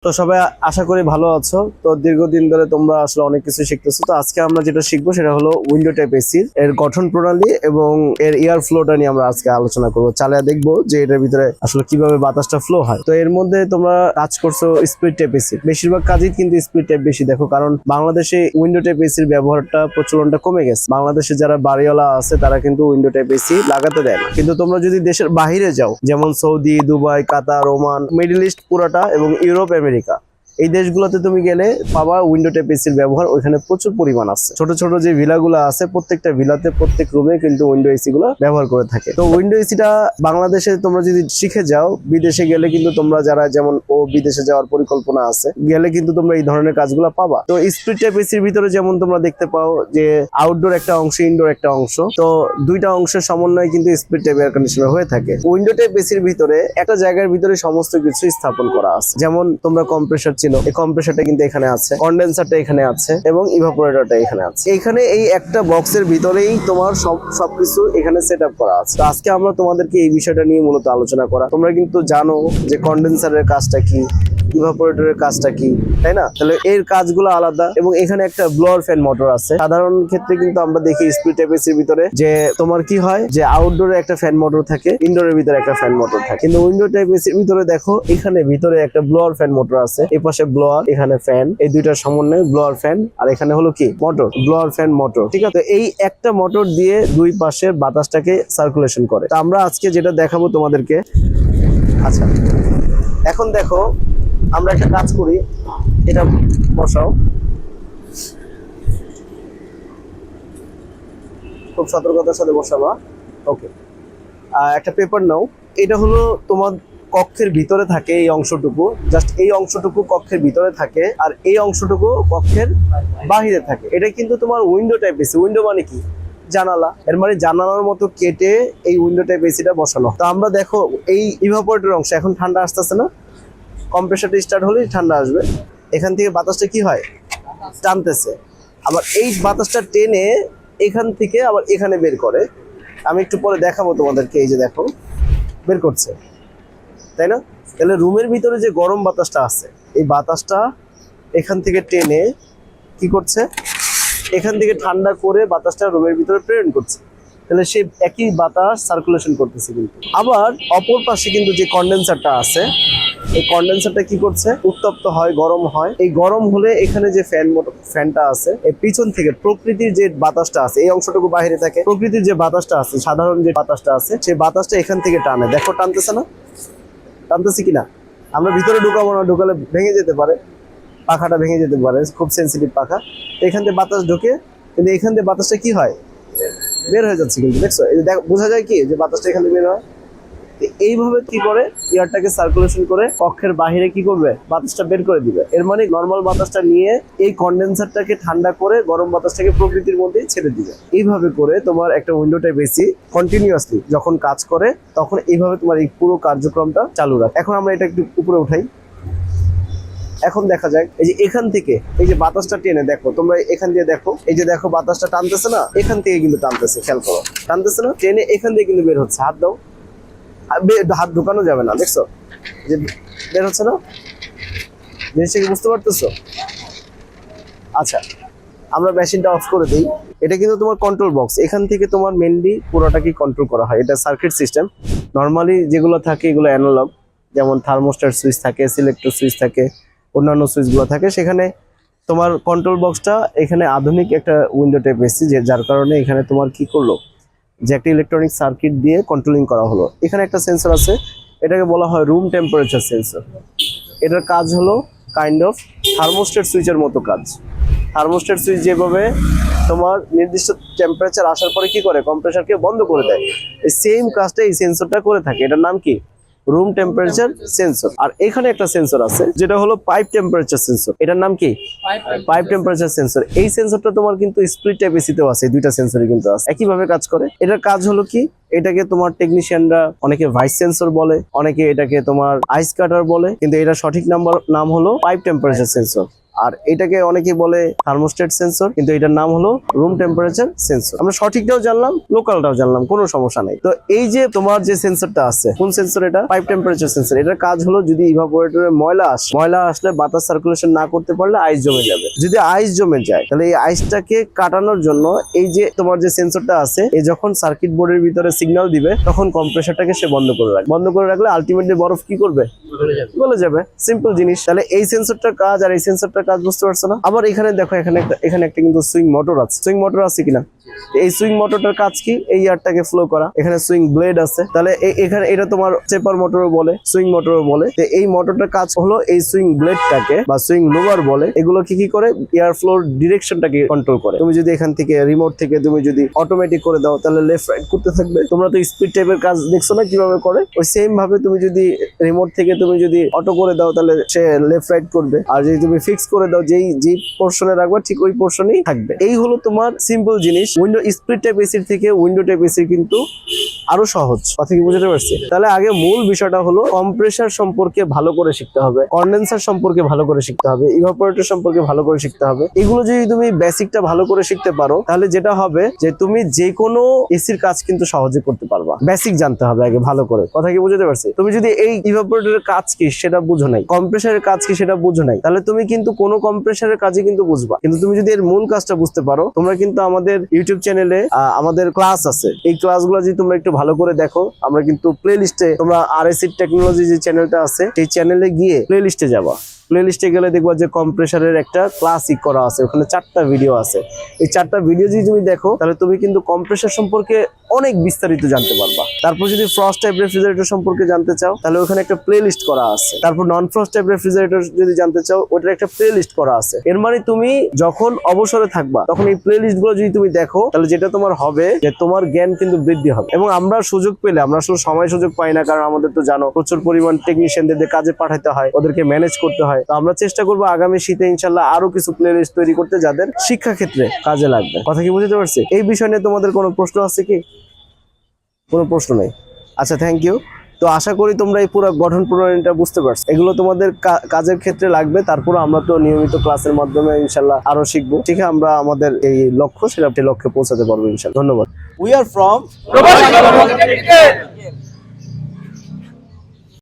তো সবাই আশা করি ভালো আছো। তো দীর্ঘদিন ধরে তোমরা আসলে অনেক কিছু শিখতেছো। তো আজকে আমরা যেটা শিখবো সেটা হলো উইন্ডো টাইপ এসি এর গঠন প্রণালী এবং এর এয়ার ফ্লোটা নিয়ে আমরা আজকে আলোচনা করবো। চালিয়ে দেখবো যে এটার ভিতরে আসলে কিভাবে বাতাসটা ফ্লো হয়। তো এর মধ্যে তোমরা কাজ করছো স্প্লিট টাইপ এসি, বেশিরভাগ কাজই কিন্তু স্প্লিট টাইপ বেশি দেখো, কারণ বাংলাদেশে উইন্ডো টাইপ এসির ব্যবহারটা প্রচলনটা কমে গেছে। বাংলাদেশে যারা বাড়িওয়ালা আছে তারা কিন্তু উইন্ডো টাইপ এসি লাগাতে দেয় না। কিন্তু তোমরা যদি দেশের বাহিরে যাও, যেমন সৌদি, দুবাই, কাতার, ওমান, মিডল ইস্ট পুরাটা এবং ইউরোপ, আমেরিকা, এই দেশগুলোতে তুমি গেলে পাবা উইন্ডো টাইপ এসির ব্যবহার ওইখানে প্রচুর পরিমাণ আছে। ছোট ছোট যে ভিলাগুলো আছে প্রত্যেকটা ভিলাতে প্রত্যেক রুমে কিন্তু উইন্ডো এসি গুলো ব্যবহার করে থাকে। তো উইন্ডো এসিটা বাংলাদেশে তোমরা যদি শিখে যাও, বিদেশে গেলে কিন্তু তোমরা যারা যেমন বিদেশে যাওয়ার পরিকল্পনা আছে, গেলে কিন্তু তোমরা এই ধরনের কাজগুলো পাবা। তো স্প্লিট টাইপ এসির ভিতরে যেমন তোমরা দেখতে পাও যে আউটডোর একটা অংশ, ইনডোর একটা অংশ, তো দুইটা অংশের সমন্বয়ে কিন্তু স্প্লিট টাইপ এয়ার কন্ডিশনার হয়ে থাকে। উইন্ডো টাইপ এসির ভিতরে একটা জায়গার ভিতরে সমস্ত কিছু স্থাপন করা আছে। যেমন তোমরা কম্প্রেসার, এই কম্প্রেসারটা কিন্তু এখানে আছে, কন্ডেন্সারটা এখানে আছে এবং ইভাপোরেটরটা এখানে আছে। এখানে এই একটা বক্সের ভিতরেই তোমার সবকিছু এখানে সেট আপ করা আছে। তো আজকে আমরা তোমাদেরকে এই বিষয়টা নিয়ে মূলত আলোচনা করা। তোমরা কিন্তু জানো যে কন্ডেন্সারের কাজটা কি, ইভাপোরেটরের কাজটা কি, তাই না? তাহলে এর কাজগুলো আলাদা। এবং এখানে একটা ব্লোয়ার ফ্যান মোটর আছে। সাধারণ ক্ষেত্রে কিন্তু আমরা দেখি স্প্লিট টাইপ এসির ভিতরে যে তোমার কি হয় যে আউটডোরে একটা ফ্যান মোটর থাকে, ইনডোরের ভিতরে একটা ফ্যান মোটর থাকে। কিন্তু উইন্ডো টাইপ এসির ভিতরে দেখো এখানে ভিতরে একটা ব্লোয়ার ফ্যান মোটর আছে, এই পাশে ব্লোয়ার, এখানে ফ্যান, এই দুইটার সমন্বয়ে ব্লোয়ার ফ্যান, আর এখানে হলো কি মোটর, ব্লোয়ার ফ্যান মোটর। ঠিক আছে, এই একটা মোটর দিয়ে দুই পাশে বাতাসটাকে সার্কুলেশন করে। তো আমরা আজকে যেটা দেখাবো তোমাদেরকে, আচ্ছা এখন দেখো আমরা একটা কাজ করি, এটা বসাও, খুব সতর্কতার সাথে বসাবা। ওকে, একটা পেপার নাও। এটা হলো তোমার কক্ষের ভিতরে থাকে এই অংশটুকু, জাস্ট এই অংশটুকু কক্ষের ভিতরে থাকে, আর এই অংশটুকু কক্ষের বাহিরে থাকে। এটা কিন্তু তোমার উইন্ডো টাইপ এসি। উইন্ডো মানে কি? জানালা। এর মানে জানালার মতো কেটে এই উইন্ডো টাইপ এসিটা বসানো। তো আমরা দেখো এই ইভাপোরেটর অংশ এখন ঠান্ডা আসতেছে না, কম্প্রেসারটা স্টার্ট হলেই ঠান্ডা আসবে। এখান থেকে বাতাসটা কি হয়, টানতেছে। আবার এই বাতাসটা টেনে এখান থেকে আবার এখানে বের করে। আমি একটু পরে দেখাবো তোমাদেরকে, এই যে দেখো বের করছে, তাই না? তাহলে রুমের ভিতরে যে গরম বাতাসটা আছে, এই বাতাসটা এখান থেকে টেনে কি করছে, এখান থেকে ঠান্ডা করে বাতাসটা রুমের ভিতরে প্রেরণ করছে। তাহলে সেই একই বাতাস সার্কুলেশন করতেছে। কিন্তু আবার অপর পাশে কিন্তু যে কন্ডেন্সারটা আছে, এই কন্ডেন্সারটা কি করছে, উত্তপ্ত হয়, গরম হয়। এই গরম হলে এখানে যে ফ্যানটা আছে, এই পিছন থেকে প্রকৃতির যে বাতাসটা আছে, এই অংশটুকু বাইরে থাকে, প্রকৃতির যে বাতাসটা আছে, সাধারণ যে বাতাসটা আছে, সেই বাতাসটা এখান থেকে টানে। দেখো টানতেছে না, টানতেছে কিনা? আমরা ভিতরে ঢুকাবো না, ঢুকালে ভেঙে যেতে পারে, পাখাটা ভেঙে যেতে পারে, খুব সেন্সিটিভ পাখা। এখান থেকে বাতাস ঢোকে, কিন্তু এখান থেকে বাতাসটা কি হয়, বের হয়ে যাচ্ছে। কিন্তু দেখছো, বোঝা যায় কি যে বাতাসটা এখান থেকে বের হয়। এইভাবে কি করে এয়ারটাকে সার্কুলেশন করে কক্ষের বাহিরে কি করবে, বাতাসটা বের করে দিবে। এর মানে নর্মাল বাতাসটা নিয়ে এই কন্ডেন্সারটাকে ঠান্ডা করে গরম বাতাসটাকে প্রকৃতির মধ্যে ছেড়ে দিবে। এইভাবে করে তোমার একটা উইন্ডো টাইপ এসি কন্টিনিউয়াসলি যখন কাজ করে, তখন এইভাবে তোমার এই পুরো কার্যক্রমটা চালু রাখে। এখন আমরা এটা একটু উপরে উঠাই। এখন দেখা যায় এই যে এখান থেকে এই যে বাতাসটা টেনে, দেখো তোমরা এখান দিয়ে দেখো, এই যে দেখো বাতাসটা টানতেছে না, এখান থেকে কিন্তু টানতেছে, খেয়াল করো, টানতেছে না, টেনে এখান থেকে কিন্তু বের হচ্ছে। হাত দাও, হাত ঢুকানো যাবে না, দেখছো যে বের হচ্ছে না, জিনিসটা কি বুঝতে পারতেছো? আচ্ছা, আমরা মেশিনটা অফ করে দিই। এটা কিন্তু তোমার কন্ট্রোল বক্স, এখান থেকে তোমার মেনলি পুরোটাকে কন্ট্রোল করা হয়। এটা সার্কিট সিস্টেম। নর্মালি যেগুলো থাকে এগুলো অ্যানালগ, যেমন থার্মোস্ট্যাট সুইচ থাকে, সিলেক্টর সুইচ থাকে, অন্যান্য সুইচগুলো থাকে। সেখানে তোমার কন্ট্রোল বক্সটা এখানে আধুনিক একটা উইন্ডো টাইপ এসি, যার কারণে এখানে তোমার কি করলো যে একটা ইলেকট্রনিক সার্কিট দিয়ে কন্ট্রোলিং করা হলো। এখানে একটা সেন্সর আছে, এটাকে বলা হয় রুম টেম্পারেচার সেন্সর। এটার কাজ হলো কাইন্ড অফ থার্মোস্ট্যাট সুইচের মতো কাজ। থার্মোস্ট্যাট সুইচ যেভাবে তোমার নির্দিষ্ট টেম্পারেচার আসার পরে কি করে, কম্প্রেসারকে বন্ধ করে দেয়, এই সেম কাজটা এই সেন্সরটা করে থাকে। এটার নাম কি, রুম টেম্পারেচার সেন্সর। আর এখানে একটা সেন্সর আছে যেটা হলো পাইপ টেম্পারেচার সেন্সর। এটার নাম কি, পাইপ টেম্পারেচার সেন্সর। এই সেন্সরটা তোমার কিন্তু স্প্লিট টাইপ এসিতেও আছে, দুইটা সেন্সরই কিন্তু আছে, একইভাবে কাজ করে। এটার কাজ হলো কি, এটাকে তোমার টেকনিশিয়ানরা অনেকে ভাইস সেন্সর বলে, অনেকে এটাকে তোমার আইস কাটার বলে, কিন্তু এটা সঠিক নাম হলো পাইপ টেম্পারেচার সেন্সর। আর এটাকে অনেকেই বলে থার্মোস্ট্যাট সেন্সর, কিন্তু এটার নাম হলো রুম টেম্পারেচার সেন্সর। আমরা সঠিকটাও জানলাম, লোকালটাও জানলাম, কোনো সমস্যা নাই। তো এই যে তোমার যে সেন্সরটা আছে, কোন সেন্সর এটা? Pipe temperature sensor. এটার কাজ হলো যদি ইভাপোরেটরে ময়লা আসলে বাতাস সার্কুলেশন না করতে পারলে আইস জমে যাবে। যদি আইস জমে যায় তাহলে এই আইসটাকে কাটানোর জন্য এই যে তোমার যে সেন্সরটা আছে, এই যখন সার্কিট বোর্ডের ভিতরে সিগন্যাল দিবে তখন কম্প্রেসারটাকে সে বন্ধ করে রাখবে। বন্ধ করে রাখলে আলটিমেটলি বরফ কি করবে? গলে যাবে। সিম্পল জিনিস। তাহলে এই সেন্সরটার কাজ আর এই সেন্সরটার কাজ বুঝতে পারছো না? আবার এখানে দেখো, এখানে একটা কিন্তু সুইং মোটর আছে। সুইং মোটর আছে কিনা? এই সুইং মোটরটার কাজ কি? এই এয়ারটাকে ফ্লো করা। এখানে সুইং ব্লেড আছে। তাহলে এখানে এটা তোমার চেপার মোটরও বলে, সুইং মোটরও বলে। তো এই মোটরটার কাজ হলো এই সুইং ব্লেডটাকে বা সুইং লোভার বলে, এগুলো কি করে? এয়ার ফ্লোর ডিরেকশনটাকে কন্ট্রোল করে। তুমি যদি এখান থেকে রিমোট থেকে তুমি যদি অটোমেটিক করে দাও তাহলে লেফট রাইট করতে থাকবে। তোমরা তো স্পিড টাইপের কাজ দেখছো না কিভাবে করে? ওই সেম ভাবে তুমি যদি রিমোট থেকে তুমি যদি অটো করে দাও তাহলে সে লেফট রাইট করবে। আর যদি তুমি ফিক্স করে দাও যেই পোর্শনে রাখবে ঠিক ওই পোর্শনেই থাকবে। এই হলো তোমার সিম্পল জিনিস। উইন্ডো স্প্লিট টাইপ এসির থেকে উইন্ডো টাইপ এসি কিন্তু আরো সহজ। কথা কি বুঝতে পারছি? তাহলে আগে মূল বিষয়টা হলো কম্প্রেসার সম্পর্কে ভালো করে শিখতে হবে, কন্ডেন্সার সম্পর্কে ভালো করে শিখতে হবে, ইভাপোরেটর সম্পর্কে ভালো করে শিখতে হবে। এগুলো যদি তুমি বেসিকটা ভালো করে শিখতে পারো তাহলে যেটা হবে যে তুমি যে কোনো এসির কাজ কিন্তু সহজে করতে পারবা। বেসিক জানতে হবে আগে ভালো করে। কথা কি বুঝতে পারছি? তুমি যদি এই ইভাপোরেটরের কাজ কি সেটা বুঝো নাই, কম্প্রেসারের কাজ কি সেটা বুঝো নাই, তাহলে তুমি কিন্তু কোনো কম্প্রেসারের কাজই কিন্তু বুঝবা। কিন্তু তুমি যদি এর মূল কাজটা বুঝতে পারো, তোমরা কিন্তু আমাদের ইউটিউব চ্যানেলে আমাদের ক্লাস আছে। এই ক্লাসগুলো যদি তোমরা একটু ভালো করে দেখো, আমরা কিন্তু প্লে লিস্টে, তোমরা আরএসি টেকনোলজি যে চ্যানেলটা আছে সেই চ্যানেলে গিয়ে প্লে লিস্টে যাবা। প্লে লিস্টে গেলে দেখবা যে কম্প্রেসারের একটা ক্লাসিক করা আছে, ওখানে 4টা ভিডিও আছে। এই 4টা ভিডিও যদি তুমি দেখো তাহলে তুমি কিন্তু কম্প্রেসার সম্পর্কে অনেক বিস্তারিত জানতে পারবা। তারপর যদি ফ্রস্ট টাইপ রেফ্রিজারেটর সম্পর্কে জানতে চাও তাহলে ওখানে একটা প্লে লিস্ট করা আছে। তারপর নন ফ্রস্ট টাইপ রেফ্রিজারেটর যদি জানতে চাও ওটার একটা প্লে লিস্ট করা আছে। এর মানে তুমি যখন অবসরে থাকবা তখন এই প্লে লিস্ট গুলো যদি তুমি দেখো তাহলে যেটা তোমার হবে যে তোমার জ্ঞান কিন্তু বৃদ্ধি হবে। এবং আমরা সুযোগ পেলে, আমরা আসলে সময় সুযোগ পাই না, কারণ আমাদের তো জানো প্রচুর পরিমাণ টেকনিশিয়ানদের কাজে পাঠাতে হয়, ওদেরকে ম্যানেজ করতে হয়। তো আমরা চেষ্টা করবো আগামী শীতে ইনশাল্লাহ আরো কিছু প্লে লিস্ট তৈরি করতে যাদের শিক্ষা ক্ষেত্রে কাজে লাগবে। কথা কি বুঝতে পারছি? এই বিষয় নিয়ে তোমাদের কোনো প্রশ্ন আছে কি? কোনো প্রশ্ন নেই? আচ্ছা, থ্যাংক ইউ। তো আশা করি তোমরা এই পুরো গঠন প্রণালীটা বুঝতে পারছো। এগুলো তোমাদের কাজের ক্ষেত্রে লাগবে। তারপর আমরা তো নিয়মিত ক্লাসের মাধ্যমে ইনশাল্লাহ আরো শিখবো। ঠিক আছে, আমরা আমাদের এই লক্ষ্য, সেটা লক্ষ্যে পৌঁছাতে পারবো ইনশাল্লাহ। ধন্যবাদ। We are from